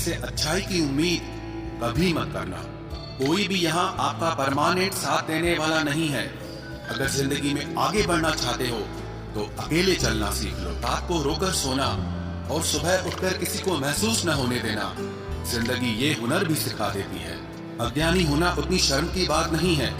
इससे अच्छाई की उम्मीद कभी मत करना। कोई भी यहाँ आपका परमानेंट साथ देने वाला नहीं है। अगर जिंदगी में आगे बढ़ना चाहते हो तो अकेले चलना सीख लो। रात को रोकर सोना और सुबह उठकर किसी को महसूस न होने देना जिंदगी ये हुनर भी सिखा देती है। अज्ञानी होना उतनी शर्म की बात नहीं है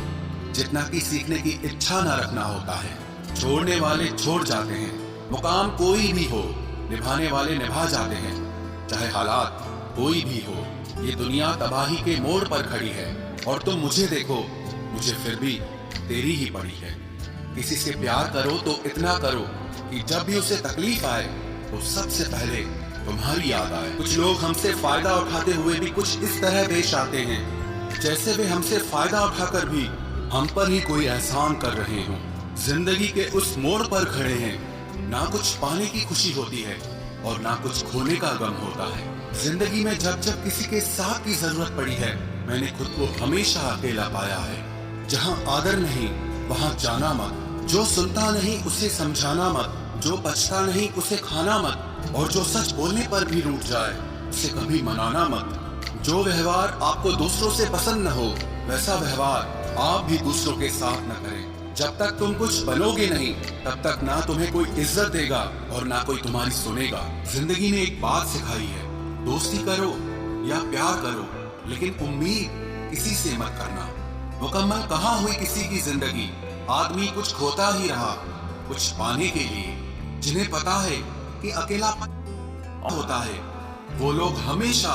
जितना कि सीखने की इच्छा न रखना होता है। छोड़ने वाले छोड़ जाते हैं, मुकाम कोई भी हो, निभाने वाले निभा जाते हैं। चाहे हालात कोई भी हो, ये दुनिया तबाही के मोड़ पर खड़ी है और तुम मुझे देखो, मुझे फिर भी तेरी ही पड़ी है। किसी से प्यार करो तो इतना करो कि जब भी उसे तकलीफ आए तो सबसे पहले तुम्हारी याद आए। कुछ लोग हमसे फायदा उठाते हुए भी कुछ इस तरह पेश आते हैं जैसे वे हमसे फायदा उठाकर भी हम पर ही कोई एहसान कर रहे हों। जिंदगी के उस मोड़ पर खड़े हैं, ना कुछ पाने की खुशी होती है और ना कुछ खोने का गम होता है। जिंदगी में जब जब किसी के साथ की जरूरत पड़ी है, मैंने खुद को हमेशा अकेला पाया है। जहाँ आदर नहीं वहाँ जाना मत, जो सुनता नहीं उसे समझाना मत, जो बचता नहीं उसे खाना मत, और जो सच बोलने पर भी रूठ जाए उसे कभी मनाना मत। जो व्यवहार आपको दूसरों से पसंद न हो वैसा व्यवहार आप भी दूसरों के साथ न करें। जब तक तुम कुछ बनोगे नहीं तब तक ना तुम्हें कोई इज्जत देगा और ना कोई तुम्हारी सुनेगा। जिंदगी ने एक बात सिखाई है, दोस्ती करो या प्यार करो लेकिन उम्मीद किसी से मत करना। मुकम्मल कहाँ हुई किसी की जिंदगी, आदमी कुछ खोता ही रहा कुछ पाने के लिए। जिन्हें पता है कि अकेला होता है वो लोग हमेशा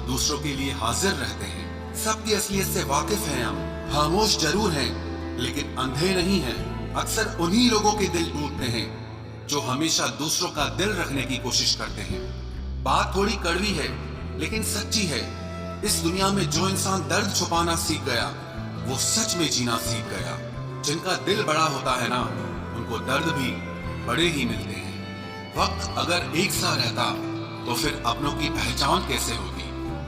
दूसरों के लिए हाजिर रहते हैं। सबकी असलियत से वाकिफ हैं हम, खामोश जरूर हैं लेकिन अंधे नहीं हैं। अक्सर उन्हीं लोगों के दिल टूटते हैं जो हमेशा दूसरों का दिल रखने की कोशिश करते हैं। बात थोड़ी कड़वी है लेकिन सच्ची है। इस दुनिया में जो इंसान दर्द छुपाना सीख गया वो सच में जीना सीख गया। जिनका दिल बड़ा होता है ना, उनको दर्द भी बड़े ही मिलते हैं। वक्त अगर एक सा रहता तो फिर अपनों की पहचान कैसे होती।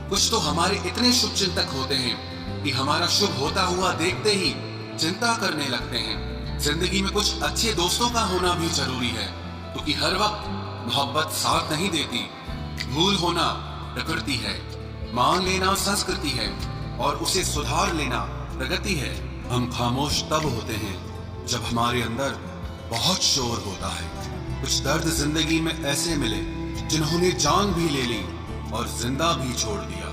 कुछ तो हमारे इतने शुभ चिंतक होते हैं कि हमारा शुभ होता हुआ देखते ही चिंता करने लगते हैं। जिंदगी में कुछ अच्छे दोस्तों का होना भी जरूरी है क्योंकि हर वक्त मोहब्बत साथ नहीं देती। भूल होना प्रकृति है, मान लेना संस्कृति है और उसे सुधार लेना प्रगति है। हम खामोश तब होते हैं जब हमारे अंदर बहुत शोर होता है। कुछ दर्द जिंदगी में ऐसे मिले जिन्होंने जान भी ले ली और जिंदा भी छोड़ दिया।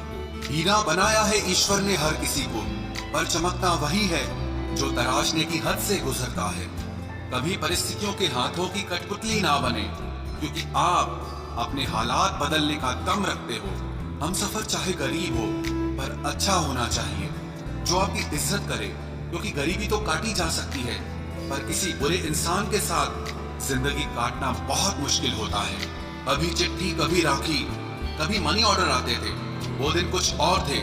हीरा बनाया है ईश्वर ने हर किसी को, पर चमकता वही है जो तराशने की हद से गुजरता है। कभी परिस्थितियों के हाथों की कठपुतली ना बने क्योंकि आप अपने हालात बदलने का दम रखते हो। हम सफर चाहे गरीब हो पर अच्छा होना चाहिए, जो आपकी इज्जत करे, क्योंकि गरीबी तो काटी जा सकती है पर किसी बुरे इंसान के साथ जिंदगी काटना बहुत मुश्किल होता है। कभी चिट्ठी कभी राखी कभी मनी ऑर्डर आते थे। वो दिन कुछ और थे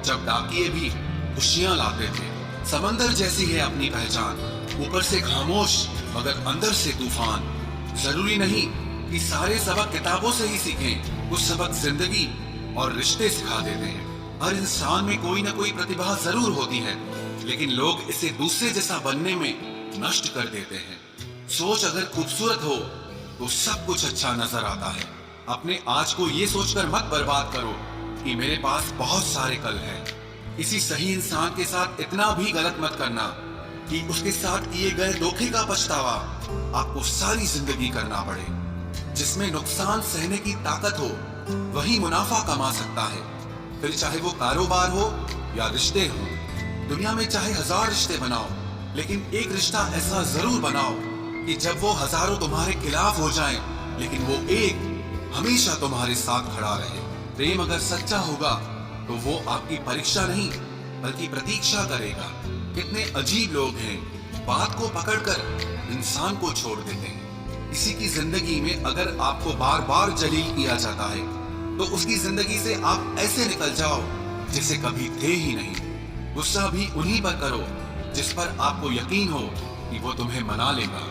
जब डाकिये भी खुशियां लाते थे। समंदर जैसी है अपनी पहचान, ऊपर से खामोश मगर अंदर से तूफान। जरूरी नहीं कि सारे सबक किताबों से ही सीखें, कुछ सबक जिंदगी और रिश्ते सिखा देते हैं। हर इंसान में कोई ना कोई प्रतिभा जरूर होती है लेकिन लोग इसे दूसरे जैसा बनने में नष्ट कर देते हैं। सोच अगर खूबसूरत हो तो सब कुछ अच्छा नजर आता है। अपने आज को ये सोचकर मत बर्बाद करो कि मेरे पास बहुत सारे कल हैं। किसी सही इंसान के साथ इतना भी गलत मत करना कि उसके साथ किए गए धोखे का पछतावा आपको सारी जिंदगी करना पड़े। जिसमें नुकसान सहने की ताकत हो वही मुनाफा कमा सकता है, फिर चाहे वो कारोबार हो या रिश्ते हो। दुनिया में चाहे 1000 रिश्ते बनाओ लेकिन एक रिश्ता ऐसा जरूर बनाओ कि जब वो हजारों तुम्हारे खिलाफ हो जाएं, लेकिन वो एक हमेशा तुम्हारे साथ खड़ा रहे। प्रेम अगर सच्चा होगा तो वो आपकी परीक्षा नहीं बल्कि प्रतीक्षा करेगा। कितने अजीब लोग हैं, बात को पकड़कर इंसान को छोड़ देते हैं। किसी की जिंदगी में अगर आपको बार बार जलील किया जाता है तो उसकी जिंदगी से आप ऐसे निकल जाओ जैसे कभी थे ही नहीं। गुस्सा भी उन्हीं पर करो जिस पर आपको यकीन हो कि वो तुम्हें मना लेगा।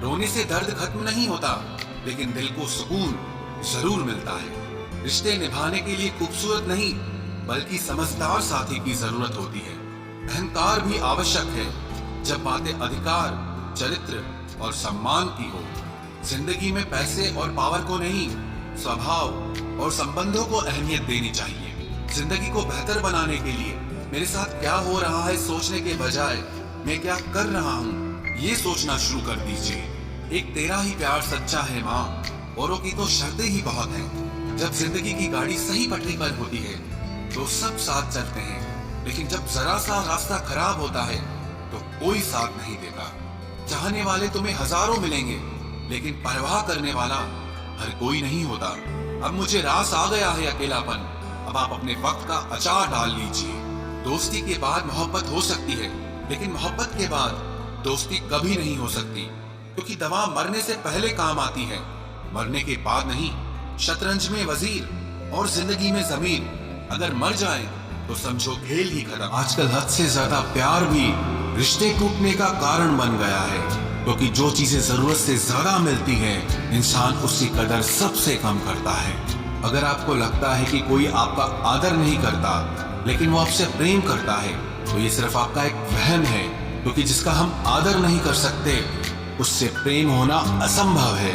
रोने से दर्द खत्म नहीं होता लेकिन दिल को सुकून जरूर मिलता है। रिश्ते निभाने के लिए खूबसूरत नहीं बल्कि समझदार साथी की जरूरत होती है। अहंकार भी आवश्यक है जब बातें अधिकार, चरित्र और सम्मान की हो। जिंदगी में पैसे और पावर को नहीं, स्वभाव, और संबंधों को अहमियत देनी चाहिए। जिंदगी को बेहतर बनाने के लिए मेरे साथ क्या हो रहा है सोचने के बजाय मैं क्या कर रहा हूँ ये सोचना शुरू कर दीजिए। एक तेरा ही प्यार सच्चा है माँ, औरों की तो शर्तें ही बहुत हैं। जब जिंदगी की गाड़ी सही पटरी पर होती है तो सब साथ चलते हैं, लेकिन जब जरा सा रास्ता खराब होता है तो कोई साथ नहीं देता। चाहने वाले तुम्हें हजारों मिलेंगे, लेकिन परवाह करने वाला हर कोई नहीं होता। अब मुझे रास आ गया है अकेलापन, अब आप अपने वक्त का अचार डाल लीजिए। दोस्ती के बाद मोहब्बत हो सकती है, लेकिन मोहब्बत के बाद दोस्ती कभी नहीं हो सकती, क्योंकि दवा मरने से पहले काम आती है, मरने के बाद नहीं। शतरंज में वजीर और जिंदगी में जमीन, अगर मर जाए तो समझो खेल ही खत्म। आजकल हद से ज्यादा प्यार भी रिश्ते टूटने का कारण बन गया है, क्योंकि जो चीजें जरूरत से ज्यादा मिलती है इंसान उसकी कदर सबसे कम करता है। अगर आपको लगता है कि कोई आपका आदर नहीं करता लेकिन वो आपसे प्रेम करता है तो ये सिर्फ आपका एक वहम है, क्योंकि जिसका हम आदर नहीं कर सकते उससे प्रेम होना असंभव है।